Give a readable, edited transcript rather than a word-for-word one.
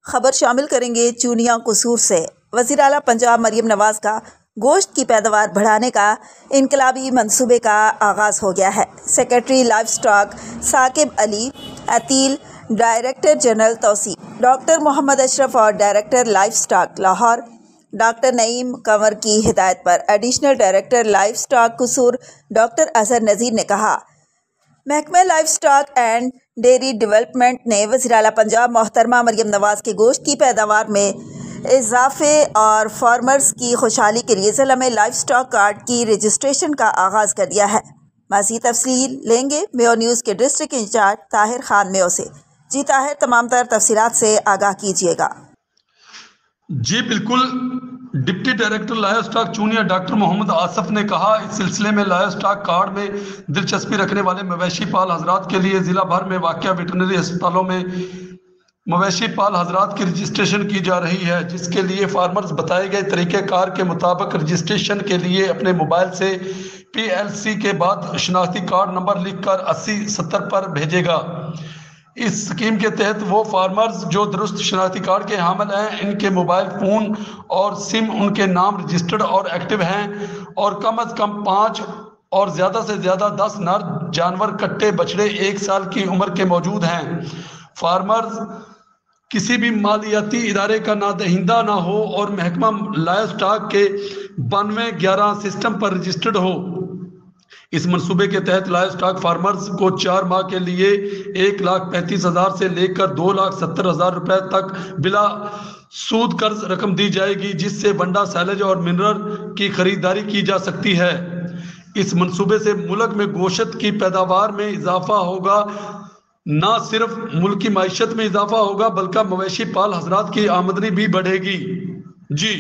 خبر شامل کریں گے چونیا قصور سے۔ وزیر اعلیٰ پنجاب مریم نواز کا گوشت کی پیداوار بڑھانے کا انقلابی منصوبے کا آغاز ہو گیا ہے۔ Secretary livestock Saqib Ali Ateel, director general توسیع ڈاکٹر محمد اشرف اور director livestock Lahore doctor Naeem Kanwar کی ہدایت پر additional director livestock Kasur doctor Azhar Nazir نے کہا، محکمہ livestock and dairy development نے وزیر اعلیٰ پنجاب محترمہ مریم نواز کے گوشت کی پیداوار میں اضافے اور فارمرز کی خوشحالی کے لیے ضلع میں لائف سٹاک کارڈ کی رجسٹریشن کا آغاز کر دیا ہے۔ مزید تفصیل لیں گے میو نیوز کے ڈسٹرکٹ انچارج طاہر خان میو سے۔ جی طاہر، تمام تر تفصیلات سے آگاہ کیجیے گا۔ جی بالکل، deputy director livestock Chunian doctor Muhammad Asif نے کہا، اس سلسلے میں لائف سٹاک کارڈ میں دلچسپی رکھنے والے مویشی پال حضرات کے لیے ضلع بھر میں واقع ویٹرنری ہسپتالوں میں مویشی پال حضرات کی رجسٹریشن کی جا رہی ہے، جس کے لیے فارمرز بتائے گئے طریقہ کار کے مطابق رجسٹریشن کے لیے اپنے موبائل سے PLC کے بعد شناختی کارڈ نمبر لکھ کر 8070 پر بھیجے گا۔ اس سکیم کے تحت وہ فارمرز جو درست شناختی کارڈ کے حامل ہیں، ان کے موبائل فون اور سم ان کے نام رجسٹرڈ اور ایکٹیو ہیں اور کم از کم 5 اور زیادہ سے زیادہ 10 نر جانور کٹے بچڑے 1 سال کی عمر کے موجود ہیں۔ فارمرز کسی بھی مالیاتی ادارے کا دہندہ نہ ہو اور محکمہ لائف سٹاک کے 9211 سسٹم پر رجسٹرڈ ہو۔ اس منصوبے کے تحت لائف سٹاک فارمرز کو 4 ماہ کے لیے 1,35,000 سے لے کر 2,70,000 روپے تک بلا سود قرض رقم دی جائے گی، جس سے ونڈا سیلج اور منرل کی خریداری کی جا سکتی ہے۔ اس منصوبے سے ملک میں گوشت کی پیداوار میں اضافہ ہوگا، نہ صرف ملکی معیشت میں اضافہ ہوگا بلکہ مویشی پال حضرات کی آمدنی بھی بڑھے گی۔ جی